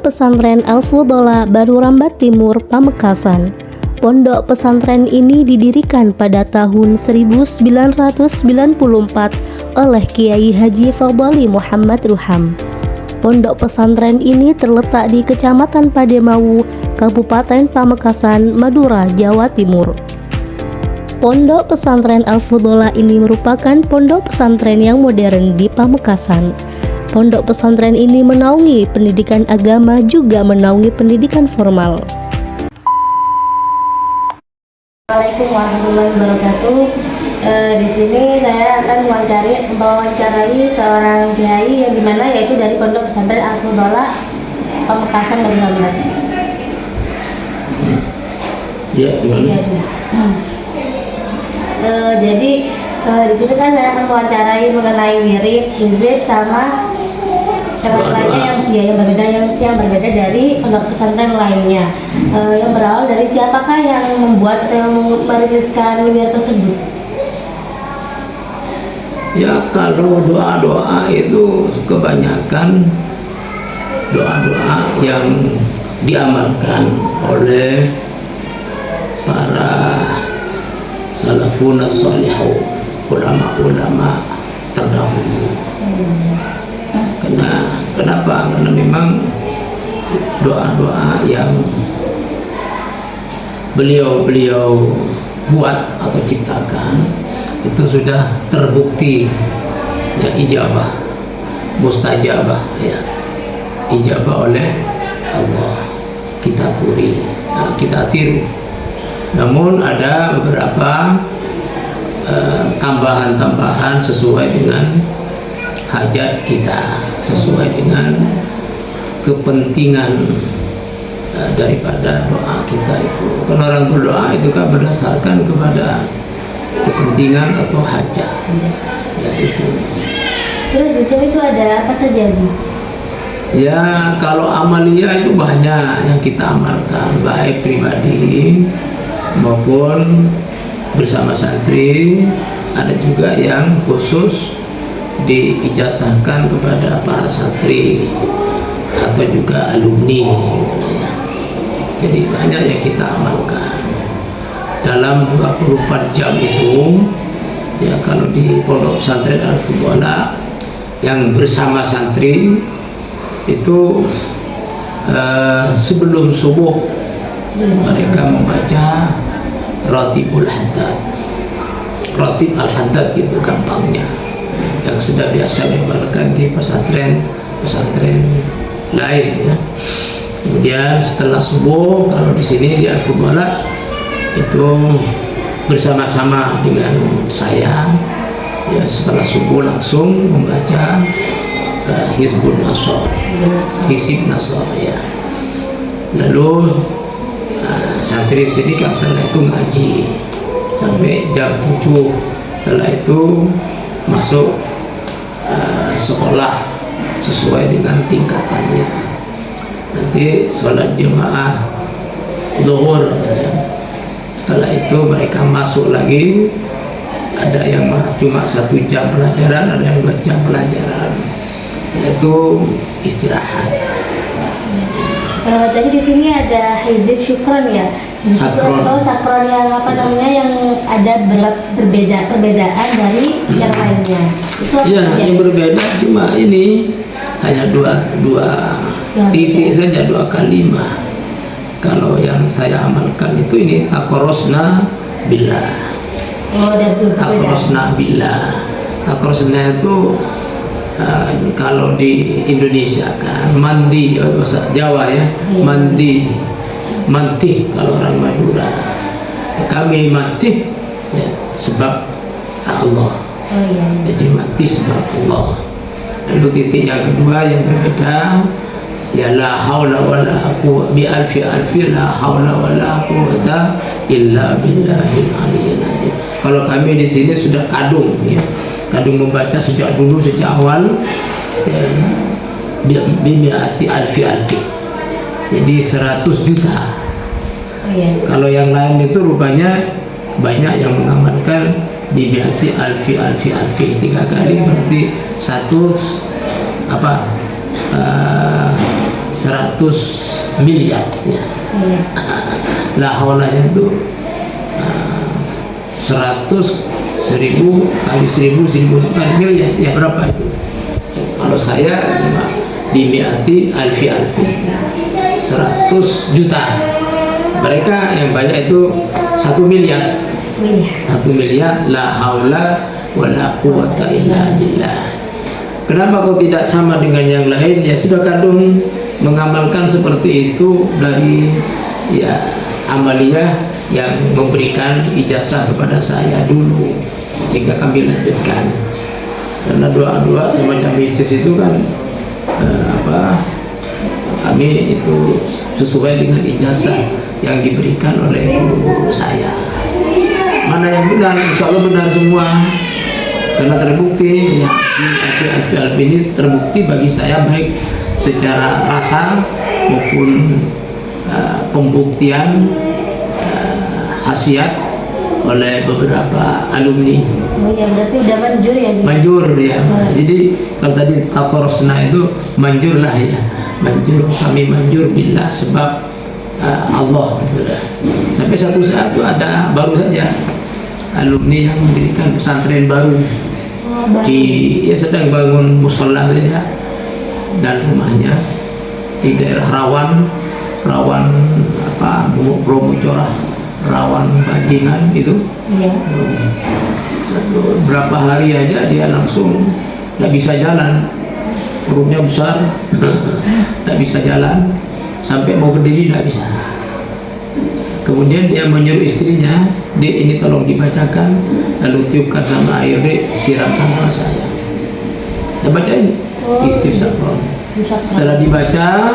Pesantren Al-Fudola Baru Rambat Timur, Pamekasan. Pondok pesantren ini didirikan pada tahun 1994 oleh Kiai Haji Fadhali Muhammad Ruham. Pondok pesantren ini terletak di Kecamatan Pademawu, Kabupaten Pamekasan, Madura, Jawa Timur. Pondok pesantren Al-Fudola ini merupakan pondok pesantren yang modern di Pamekasan. Pondok pesantren ini menaungi pendidikan agama juga menaungi pendidikan formal. Assalamualaikum warahmatullahi wabarakatuh. Di sini saya akan mewawancarai seorang kiai yang dimana yaitu dari Pondok Pesantren Al-Fudola Pamekasan, Madura. Ya, gimana? Jadi di sini kan saya akan mewawancarai mengenai wirid, hizib sama lainnya yang berbeda dari pondok pesantren lainnya. Yang berawal dari siapakah yang membuat atau yang meriliskan wirid tersebut? Ya, kalau doa-doa itu kebanyakan doa-doa yang diamalkan oleh para salafun as-salihun, ulama-ulama terdahulu. Kenapa? Karena memang doa-doa yang beliau buat atau ciptakan itu sudah terbukti ya ijabah, mustajabah ya, ijabah oleh Allah. Kita tiru. Namun ada beberapa tambahan-tambahan sesuai dengan hajat kita, sesuai dengan kepentingan daripada doa kita itu. Kalau orang berdoa itu kan berdasarkan kepada kepentingan atau hajat, ya itu. Terus di sini tuh ada apa saja, Bu? Ya, kalau amaliyah itu banyak yang kita amalkan, baik pribadi maupun bersama santri. Ada juga yang khusus diijazahkan kepada para santri atau juga alumni. Jadi banyak yang kita amalkan dalam 24 jam itu. Ya, kalau di Pondok Pesantren Al-Fudola yang bersama santri itu sebelum subuh mereka membaca Ratibul Haddad, Ratib Al-Haddad gitu gampangnya, yang sudah biasa diamalkan di pesantren lain ya. Kemudian setelah subuh, kalau di sini di Al-Fudola itu bersama-sama dengan saya ya, setelah subuh langsung membaca Hizbun Nasr, Hizib Nasr ya. Lalu santri di sini kan setelah itu ngaji sampai jam 7. Setelah itu masuk sekolah sesuai dengan tingkatannya. Nanti sholat jemaah zuhur ya. Setelah itu mereka masuk lagi, ada yang cuma 1 jam pelajaran, ada yang 2 jam pelajaran. Itu istirahat. Jadi di sini ada hizib syukron ya. Sakron yang apa namanya, yang ada perbedaan dari yang lainnya. Itu iya, yang berbeda cuma ini hanya dua titik saja, 2 kalimat. Kalau yang saya amalkan itu ini takorosna billah. Oh, ada takorosna billah. Takorosna itu kalau di Indonesia kan mandi, bahasa Jawa ya, mandi, mantih kalau orang Madura. Kami mantih ya, sebab Allah. Jadi mantih sebab Allah. Lalu titik yang kedua yang berbeda ya, la haula wala quwwata bi alfi la haula wala quwwata illa billahil aliyyil azim. Kalau kami di sini sudah kadung ya, kadung membaca sejak awal ya, bimiati alfi. Jadi 100 juta. Kalau yang lain itu rupanya banyak yang mengamalkan bimiati alfi 3 kali, berarti 1 100 miliar ya. Iya. La haulanya itu 100 1000 kali 1000 kali miliar ya, berapa itu? Kalau saya dimiati alfi 100 juta. Mereka yang banyak itu 1 miliar. 1 miliar. La haula wala quwata illa billah. Kenapa kau tidak sama dengan yang lain? Ya sudah kadung mengamalkan seperti itu dari ya amaliyah yang memberikan ijazah kepada saya dulu, sehingga kami lanjutkan. Karena doa-doa semacam Yesus itu kan kami itu sesuai dengan ijazah yang diberikan oleh guru-guru saya. Mana yang benar? Insya Allah benar semua, karena terbukti ya, di Alfi ini terbukti bagi saya, baik secara rasa maupun pembuktian khasiat oleh beberapa alumni. Oh ya, berarti udah manjur ya? Manjur ya. Jadi kalau tadi takorosna itu manjur lah ya. Manjur, kami manjur billah, sebab Allah gitu lah. Sampai satu saat itu ada baru saja alumni yang mendirikan pesantren baru. Ya sedang bangun musola saja dan rumahnya di daerah rawan Bromo Corah, rawan bajingan itu. Iya. Berapa hari aja dia langsung nggak bisa jalan, perutnya besar, nggak bisa jalan, sampai mau berdiri nggak bisa. Kemudian dia menyuruh istrinya, "Dek, ini tolong dibacakan, lalu tiupkan sama air, Dek, siramkan sama saya." Dia baca ini, Istif Sakron. Setelah dibaca,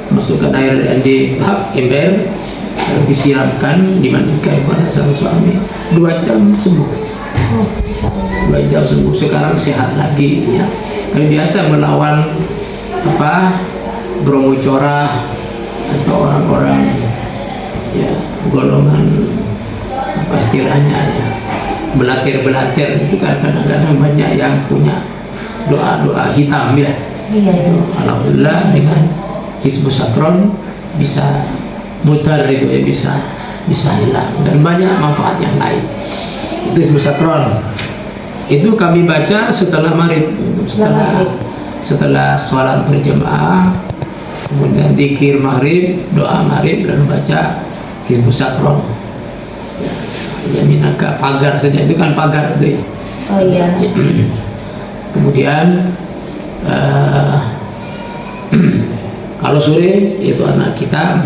masukkan air di bak ember, lalu disiramkan, dimandikan pada sang suami. 2 jam sembuh. 2 jam sembuh. Sekarang sehat lagi ya. Kalau biasa melawan Bromo Corah atau orang-orang ya golongan istilahnya ya, belatir itu kan kadang-kadang banyak yang punya doa-doa hitam ya. Iya itu. Alhamdulillah dengan Hizbus Sakron bisa mutar itu ya, bisa hilang, dan banyak manfaat yang lain. Itu Hizbus Sakron. Itu kami baca setelah maghrib, setelah sholat berjamaah, kemudian zikir maghrib, doa maghrib, lalu baca Hizbus Sakron. Ya minaka pagar saja, itu kan pagar itu ya. Oh iya. Kemudian kalau sore itu anak kita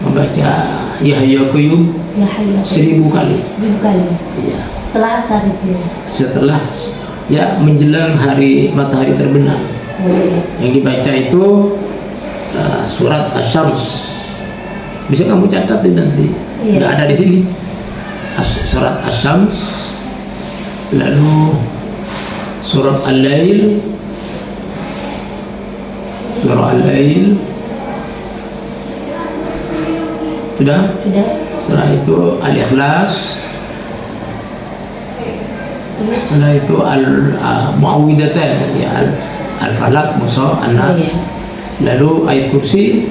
membaca Yahya Qayyum 1000 kali. 1000 kali. Iya. Setelah asar itu. Setelah ya menjelang matahari terbenam. Oh, iya. Yang dibaca itu surat Asy-Syams. Bisa kamu catat nanti. Iya. Nggak ada di sini. Surat Asy-Syams, lalu surat Al-Lail, sudah. Setelah itu Al-Ikhlas, setelah itu Al-Mu'awwidatan ya, Al-Falaq, Musa, An-Nas. Lalu ayat kursi,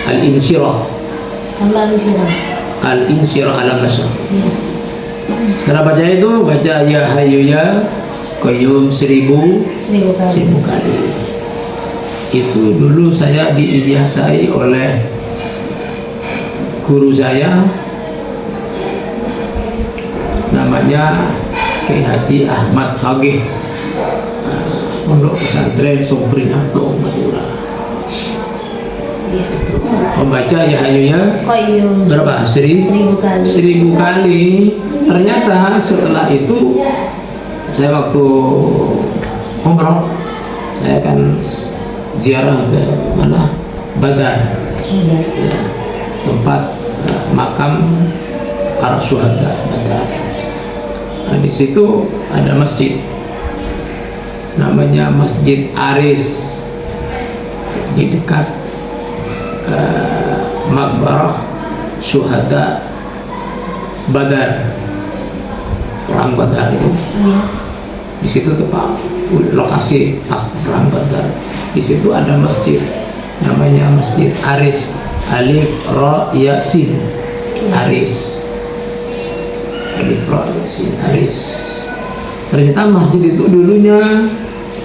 Al-Insyirah, Alam Nasr. Setelah baca itu, baca Ya Hayyu Ya Qayyum 1000 kali. Itu dulu saya diijazai oleh guru saya, namanya Kiai Haji Ahmad Fagih, pondok pesantren Sumbernato, Madura. Itu membaca Ya Hayyu Ya berapa? 1000 kali. Ternyata setelah itu saya waktu umroh, saya akan ziarah ke mana? Badar, ya, tempat makam para syuhada Badar. Nah, di situ ada masjid, namanya Masjid Aris, di dekat Maqbarah Syuhada Badar, perang Badar itu. Di situ tepat lokasi pas perang Badar. Di situ ada masjid, namanya Masjid Aris, Alif Ra Ya Sin, Aris, Alif Ra Ya Sin, Aris. Ternyata masjid itu dulunya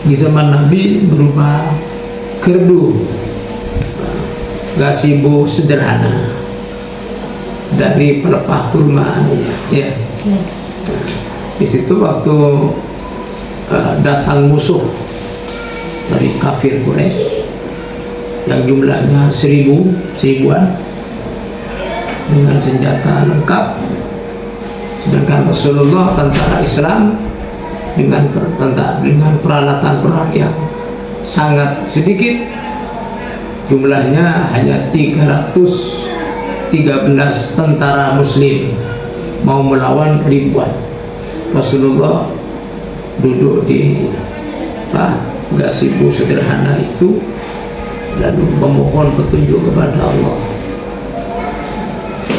di zaman Nabi berupa gerdu, gazebo sederhana dari pelepah kurma, ya. Di situ waktu datang musuh dari kafir Quraisy yang jumlahnya seribuan dengan senjata lengkap, sedangkan Rasulullah tentara Islam dengan peralatan perang yang sangat sedikit, jumlahnya hanya 313 tentara muslim mau melawan ribuan. Rasulullah duduk di gazebo sederhana itu lalu memohon petunjuk kepada Allah.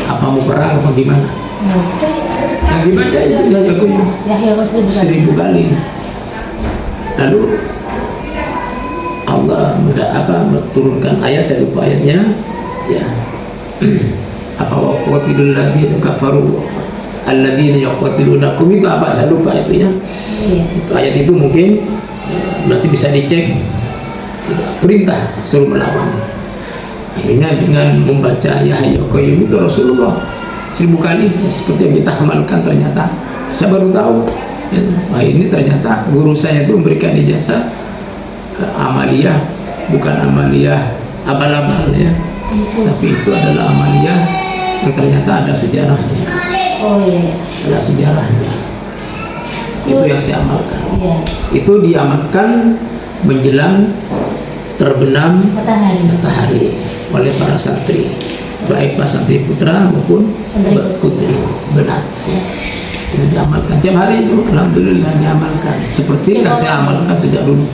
Apa mau perang apa gimana? Yang dibaca itu Yahya 1000 kali. Lalu Allah menurunkan ayat, saya lupa ayatnya, ya. Apa waqatilul ladzina kafaru alladzina yaqatilunakum, itu apa saya lupa itu ya. Itu ayat itu mungkin nanti bisa dicek, perintah suruh melawan. Akhirnya dengan membaca Yahya Qayyum itu Rasulullah 1000 kali seperti yang kita amalkan. Ternyata saya baru tahu ya, ini ternyata guru saya itu memberikan ijazah amaliyah, bukan amaliyah abal-abal ya, tapi itu adalah amaliyah yang ternyata ada sejarahnya. Oh iya. Ada sejarahnya. Itu yang saya amalkan. Itu diamalkan menjelang terbenam matahari oleh para santri, baik para santri putra maupun putri. Benar. Itu diamalkan tiap hari itu, alhamdulillah diamalkan. Seperti yang saya amalkan sejak dulu.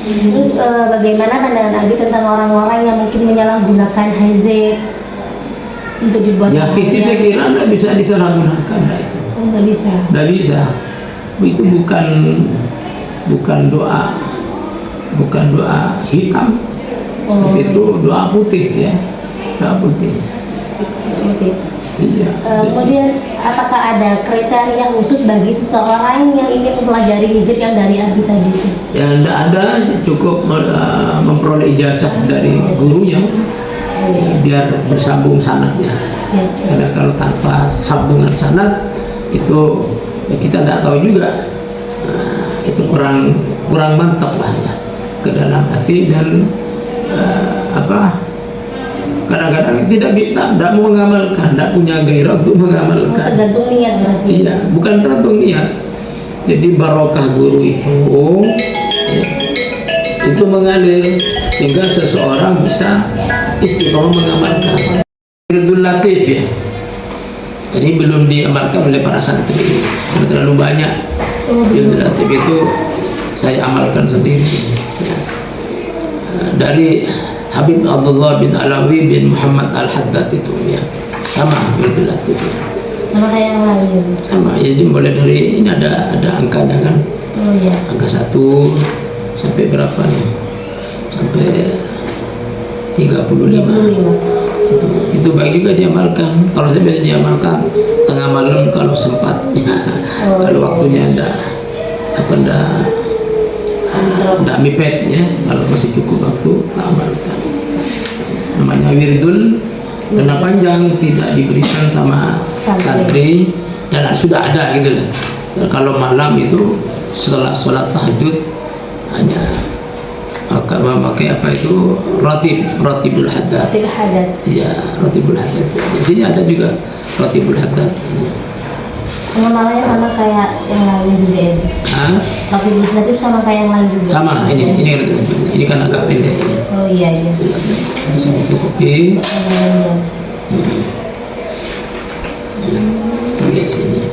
Terus bagaimana pandangan Abi tentang orang-orang yang mungkin menyalahgunakan hizib untuk dibuat? Ya, saya kira nggak bisa disalahgunakan. Oh, nggak bisa. Nggak bisa. Itu bukan doa hitam, tapi itu doa putih ya, doa putih. Iya. Kemudian apakah ada kriteria khusus bagi seseorang yang ingin mempelajari hizib yang dari Abi tadi itu? Ya tidak ada, cukup memperoleh ijazah dari gurunya, biar bersambung sanadnya. Karena kalau tanpa sambungan sanad itu ya kita tidak tahu juga, itu kurang mantap lah ya ke dalam hati, dan kadang-kadang tidak mau mengamalkan, tidak punya gairah untuk mengamalkan. Tergantung niat berarti. Iya, bukan tergantung niat. Jadi barokah guru itu ya, itu mengalir sehingga seseorang bisa istiqomah mengamalkan. Wirdul Latif ya. Jadi belum diamalkan oleh para santri karena terlalu banyak. Wirdul Latif itu saya amalkan sendiri. Ya. Dari Habib Abdullah bin Alawi bin Muhammad Al-Haddad itu ya, sama Wirdul Latif ya. Sama kayak yang lain. Sama, jadi mulai dari ini ada angkanya kan. Oh iya. Angka 1 sampai berapa nih? Sampai 35. Itu baik juga diamalkan. Kalau saya biasa diamalkan tengah malam kalau sempat ya. Kalau waktunya ada tidak mepet ya, kalau masih cukup waktu tak amalkan. Namanya wirdul karena panjang, tidak diberikan sama santri dan sudah ada gitu loh. Kalau malam itu setelah sholat tahajud hanya memakai apa itu rotibul haddad. Iya, rotibul haddad. Di sini ada juga rotibul haddad. Pengamalnya sama kayak yang lain juga ya? Rotibul haddad itu sama kayak yang lain juga? Sama, ini kan agak pendek ini. Oh iya. Bisa fotokopi. Sampai sini.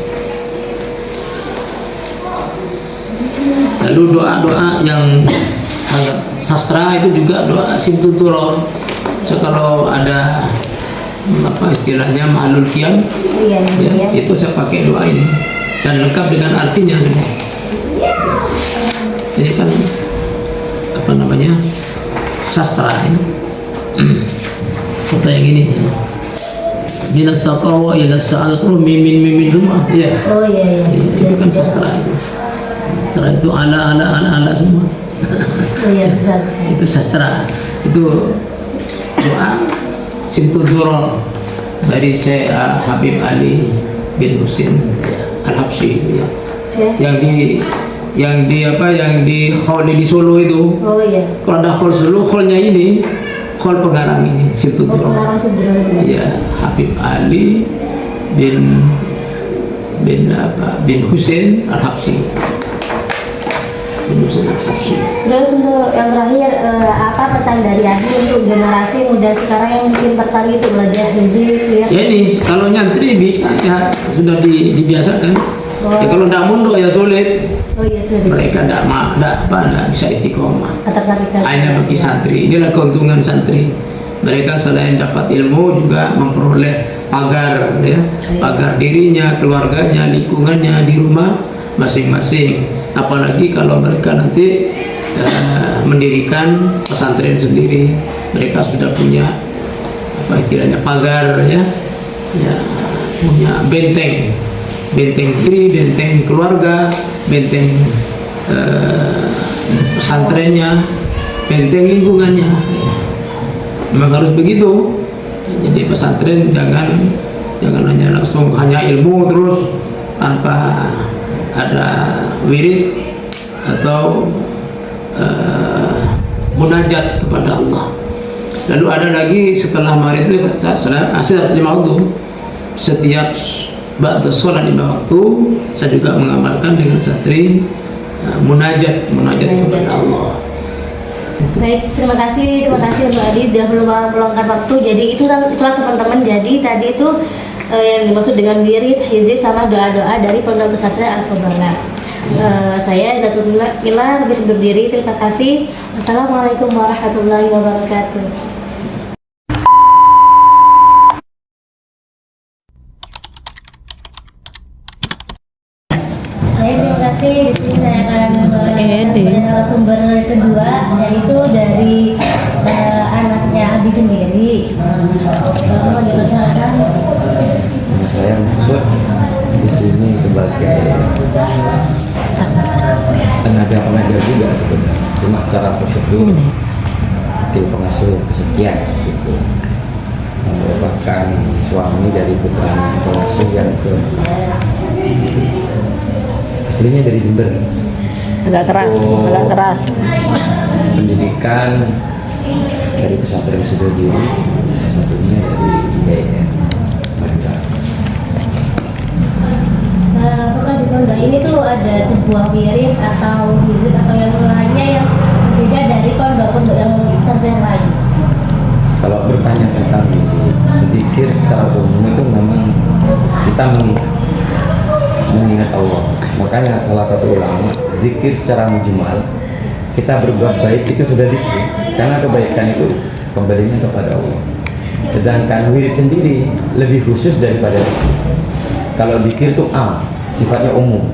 Lalu doa-doa yang sangat sastra itu juga doa simtuturo. So, kalau ada apa istilahnya mahlul kiam, ya, itu saya pakai doa ini. dan lengkap dengan artinya semua. Ini kan apa namanya, sastra ya. Kata yang ini minas saqawa ila sa'adat, mimin semua ya. Oh iya. Itu kan sastra itu. Sastra itu ala semua. Oh iya, bisa. Itu sastra. Itu doa Simtud Duror dari Syekh Habib Ali bin Husin Al-Habsyi itu ya. Yang di khol di Solo itu. Oh iya. Kalau ada khol Solo, kholnya ini khol pengarang ini Simtud Duror. Pengarang sebenarnya. Ya, Habib Ali bin Husin Al-Habsyi. Terus untuk yang terakhir, apa pesan dari Adi untuk generasi muda sekarang yang mungkin tertarik untuk belajar hizib ya? Ya ini kalau nyantri bisa ya, sudah dibiasakan. Oh. Ya kalau tidak mundur ya sulit. Oh iya, sudah. Mereka tidak bisa istiqomah. Ketertarikan. Hanya bagi santri. Inilah keuntungan santri. Mereka selain dapat ilmu juga memperoleh pagar ya, pagar dirinya, keluarganya, lingkungannya di rumah masing-masing. Apalagi kalau mereka nanti mendirikan pesantren sendiri, mereka sudah punya apa istilahnya pagar ya, punya benteng diri, benteng keluarga, benteng pesantrennya, benteng lingkungannya. Memang harus begitu. Jadi pesantren jangan hanya langsung hanya ilmu terus tanpa ada wirid atau munajat kepada Allah. Lalu ada lagi setelah maghrib itu asar 5 waktu. Setiap ba'da sholat 5 waktu saya juga mengamalkan dengan santri munajat kepada Allah. Baik, terima kasih untuk Adi sudah meluangkan waktu. Jadi itulah teman-teman. Jadi tadi itu yang dimaksud dengan wirid, hizib sama doa-doa dari Pondok Pesantren Al-Fadhalah. Saya Zatullah Mila lebih undur diri. Terima kasih. Wassalamualaikum warahmatullahi wabarakatuh. Baik, terima kasih. Di sini saya akan narasumber kedua, yaitu dari anaknya Abi sendiri. Mau diperkenalkan? Saya Mahfud di sini sebagai tenaga pengajar juga sebenarnya, cuma secara prosedur wakil pengasuh yang kesekian gitu, merupakan suami dari putra pengasuh yang ke aslinya dari Jember. Agak keras. Pendidikan dari pesantren Sudodiri, satunya dari IAIN. Apakah di pondok ini tuh ada sebuah wirid atau hizib atau yang lainnya yang berbeda dari pondok-pondok yang pesantren lain? Kalau bertanya tentang zikir secara umum itu memang kita mengingat Allah. Makanya salah satu ulama, zikir secara mujmal, kita berbuat baik itu sudah zikir, karena kebaikan itu kembalinya kepada Allah. Sedangkan wirid sendiri lebih khusus daripada zikir. Kalau zikir itu sifatnya umum.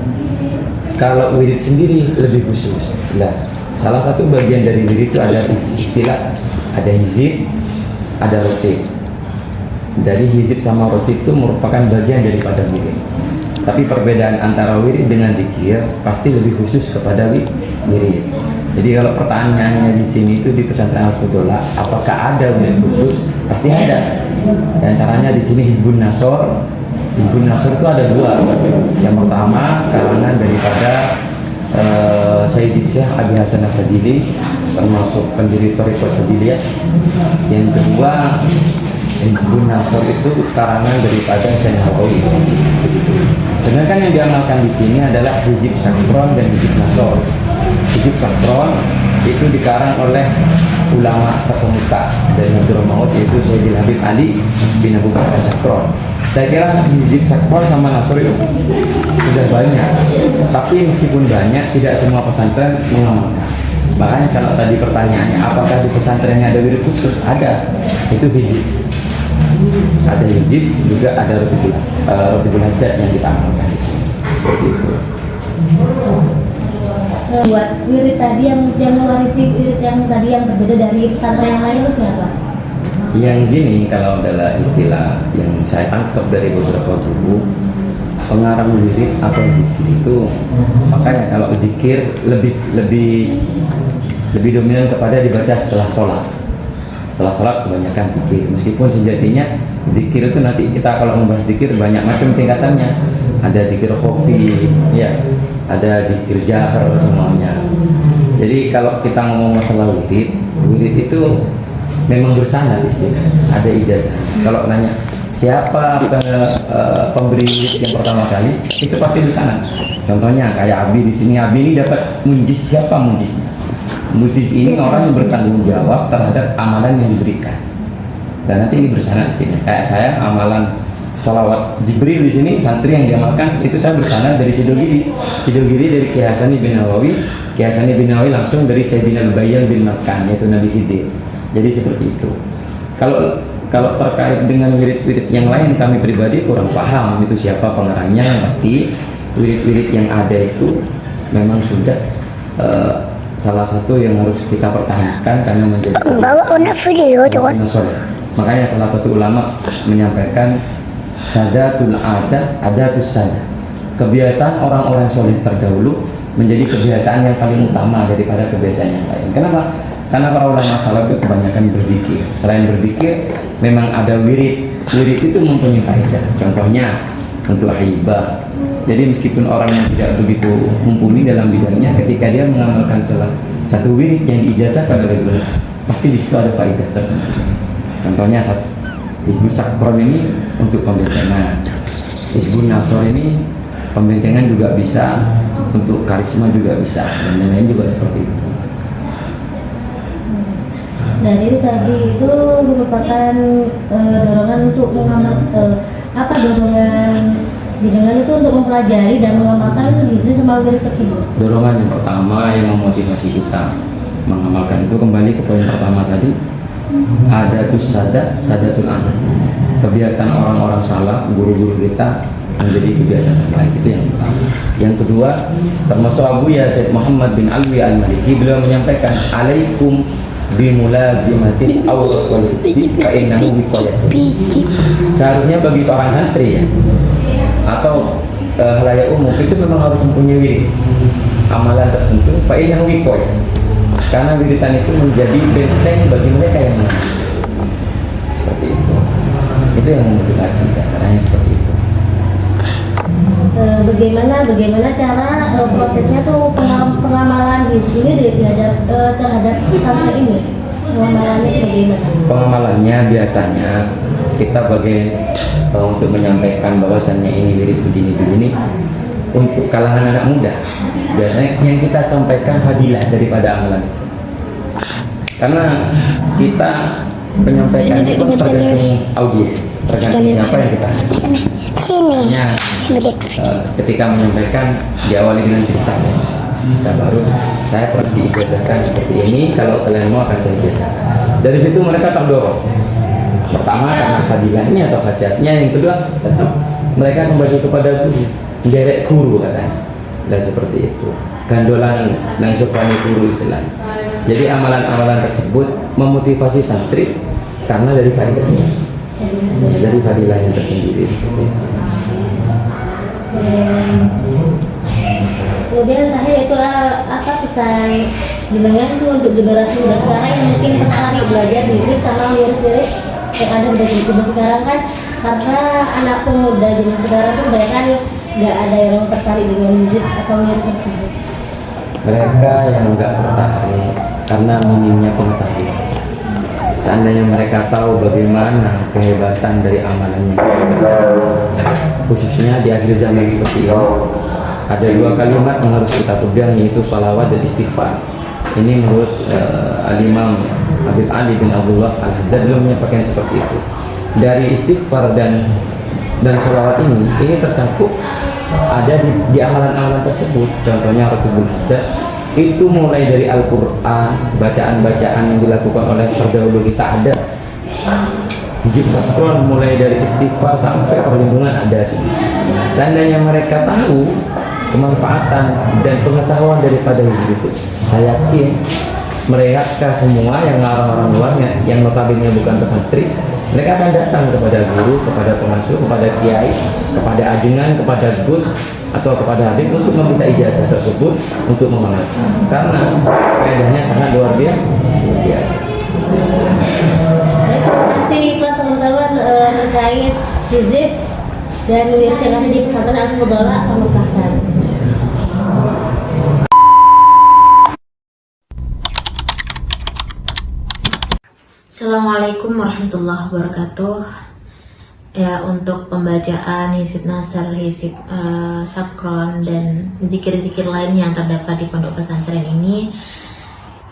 Kalau wirid sendiri lebih khusus. Nah, salah satu bagian dari wirid itu ada istilah, ada hizib, ada rotib. Jadi hizib sama rotib itu merupakan bagian daripada wirid. Tapi perbedaan antara wirid dengan zikir pasti lebih khusus kepada wirid. Jadi kalau pertanyaannya di sini itu di pesantren Al-Fadhalah, apakah ada wirid khusus? Pasti ada. Di antaranya di sini Hizbun Nasor. Hizbun Nasr itu ada dua. Yang pertama karangan daripada Sayyidi Syekh Abi Hasan As-Sadili, termasuk pendiri Thariqah Sadiliyah. Yang kedua Hizbun Nasr itu karangan daripada Syekh Nawawi. Sedangkan yang diamalkan di sini adalah Hizib Sakron dan Hizib Nasr. Hizib Sakron itu dikarang oleh ulama terkemuka dari Nahdlatul Maut, yaitu Sayyidil Habib Ali bin Abu Bakar Sakron. Saya kira hizib Sakron sama Nasr itu sudah banyak, tapi meskipun banyak, tidak semua pesantren mengamalkan. Makanya kalau tadi pertanyaannya apakah di pesantrennya ada wirid khusus? Ada, itu hizib. Ada hizib, juga ada rotibul hajat yang kita amalkan di sini. seperti itu. Buat wirid tadi yang mewarisi wirid yang tadi yang berbeda dari pesantren yang lain itu siapa? Yang gini, kalau adalah istilah yang saya tangkap dari beberapa guru, pengarang wirid atau zikir itu, makanya kalau zikir lebih dominan kepada dibaca setelah sholat. Setelah sholat kebanyakan zikir, meskipun sejatinya zikir itu nanti kita kalau membahas zikir banyak macam tingkatannya. Ada zikir khofi, ya, ada zikir jahar, semuanya. Jadi kalau kita ngomong masalah wirid itu memang bersanad istilah, ada ijazah. Kalau nanya siapa pemberi wirid yang pertama kali, itu pasti bersanad. Contohnya kayak Abi di sini, Abi ini dapat munjiz, siapa munjiznya? Munjiz ini orang yang bertanggung jawab terhadap amalan yang diberikan. Dan nanti ini bersanad istilah. Kayak saya amalan salawat Jibril di sini, santri yang diamalkan itu saya bersanad dari Sidogiri dari Ki Hasani bin Nawawi, Ki Hasani bin Nawawi langsung dari Sayyidina Al-Bayyan bin Markan, yaitu Nabi Khidir. Jadi seperti itu. Kalau terkait dengan wirid-wirid yang lain, kami pribadi kurang paham itu siapa pengarangnya. Yang pasti wirid-wirid yang ada itu memang sudah salah satu yang harus kita pertahankan karena menjadi makanya salah satu ulama menyampaikan sadatul adatus sada, kebiasaan orang-orang soleh terdahulu menjadi kebiasaan yang paling utama daripada kebiasaan yang lain. Kenapa? Karena para ulama salaf itu kebanyakan berzikir. Selain berzikir, memang ada wirid. Wirid itu mempunyai faedah. Contohnya untuk hibah. Jadi meskipun orang yang tidak begitu mumpuni dalam bidangnya, ketika dia mengamalkan salah satu wirid yang diijazahkan oleh guru, pasti di situ ada faedah tersebut. Contohnya Hizbun Sakron ini untuk pembentengan, Hizbun Nasr ini pembentengan juga bisa, untuk karisma juga bisa, dan lain-lain juga seperti itu. Dan itu tadi itu merupakan dorongan untuk mengamal dorongan jenengan itu untuk mempelajari dan mengamalkan hizib sama wirid tersebut. Dorongan yang pertama yang memotivasi kita mengamalkan itu kembali ke poin pertama tadi, adatus sadatul amal. Kebiasaan orang-orang salaf, guru-guru kita menjadi kebiasaan terbaik, itu yang pertama. Yang kedua, termasuk Abu ya Syekh Muhammad bin Alwi Al-Maliki, beliau menyampaikan alaikum bimulazimatil awrat wal hizbi fa innahu wiqayatun. Seharusnya bagi seorang santri ya atau halayak umum itu memang harus mempunyai wirid amalan tertentu, fa innahu wiqayah, karena wiridan itu menjadi benteng bagi mereka yang menang. Seperti itu yang memotivasi, caranya seperti itu. Bagaimana cara prosesnya tuh pengamalan hizib ini terhadap pesantren ini? Pengamalannya bagaimana? Pengamalannya biasanya kita untuk menyampaikan bahwasannya ini wirid begini untuk kalangan anak muda. Biasanya yang kita sampaikan fadilah daripada amalan itu. Karena kita penyampaikan itu tergantung audio, tergantung siapa yang kita hanya ketika menyampaikan diawali dengan cerita dan baru saya pernah diijazahkan seperti ini, kalau kalian mau akan saya ijazahkan. Dari situ mereka terdorong, pertama karena fadilahnya atau khasiatnya, yang kedua tetap mereka kembali kepada guru, derek guru katanya. Dan seperti itu, gandolan nang soprani guru istilahnya. Jadi amalan-amalan tersebut memotivasi santri karena dari faedahnya, dari fadilahnya tersendiri seperti itu. Kemudian terakhir itu apa pesan jenengan itu untuk generasi muda sekarang yang mungkin tertarik belajar hizib sama wirid-wirid yang ada di zaman sekarang kan, karena anak pemuda zaman sekarang tuh banyak kan nggak ada yang tertarik dengan hizib atau wirid tersebut. Mereka yang nggak tertarik karena minimnya pengetahuan. Seandainya mereka tahu bagaimana kehebatan dari amalannya, khususnya di akhir zaman seperti ini, ada dua kalimat yang harus kita pegang, yaitu salawat dan istighfar. Ini menurut Al-Imam Habib Ali bin Abdullah Al-Haddad belum menyampaikan seperti itu. Dari istighfar dan salawat ini tercakup ada di amalan-amalan tersebut. Contohnya Ratibul Haddad itu mulai dari Al-Quran, bacaan-bacaan yang dilakukan oleh terdahulu kita ada. hizib sakron mulai dari istighfar sampai perlindungan ada semua. Seandainya mereka tahu kemanfaatan dan pengetahuan daripada hizib itu, saya yakin mereka semua yang orang-orang luarnya yang notabene bukan pesantren, mereka akan datang kepada guru, kepada pengasuh, kepada kiai, kepada ajengan, kepada gus atau kepada habib untuk meminta ijazah tersebut untuk mengamalkan, karena faedahnya sangat luar biasa. Baik, terima kasih teman-teman terkait hizib dan wirid yang ada di pesantren Al-Fudola Pamekasan. Assalamualaikum warahmatullahi wabarakatuh. Ya, untuk pembacaan hizib nasr, hizib sakron dan zikir-zikir lain yang terdapat di pondok pesantren ini,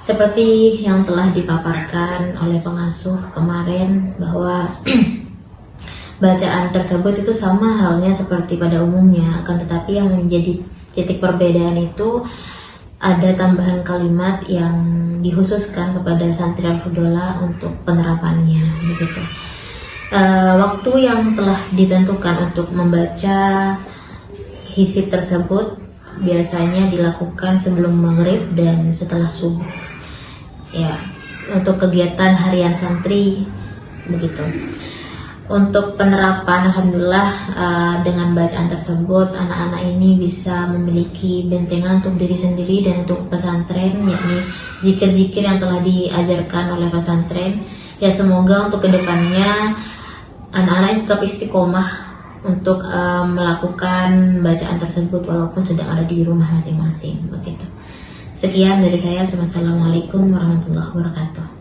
seperti yang telah dipaparkan oleh pengasuh kemarin, bahwa bacaan tersebut itu sama halnya seperti pada umumnya, akan tetapi yang menjadi titik perbedaan itu ada tambahan kalimat yang dikhususkan kepada santri Al-Fudola untuk penerapannya, begitu. Waktu yang telah ditentukan untuk membaca hizib tersebut biasanya dilakukan sebelum maghrib dan setelah subuh. Ya, untuk kegiatan harian santri begitu. Untuk penerapan, alhamdulillah dengan bacaan tersebut anak-anak ini bisa memiliki bentengan untuk diri sendiri dan untuk pesantren, yakni zikir-zikir yang telah diajarkan oleh pesantren. Ya, semoga untuk kedepannya anak-anak ini tetap istiqomah untuk melakukan bacaan tersebut walaupun sedang ada di rumah masing-masing begitu. Sekian dari saya. Wassalamualaikum warahmatullahi wabarakatuh.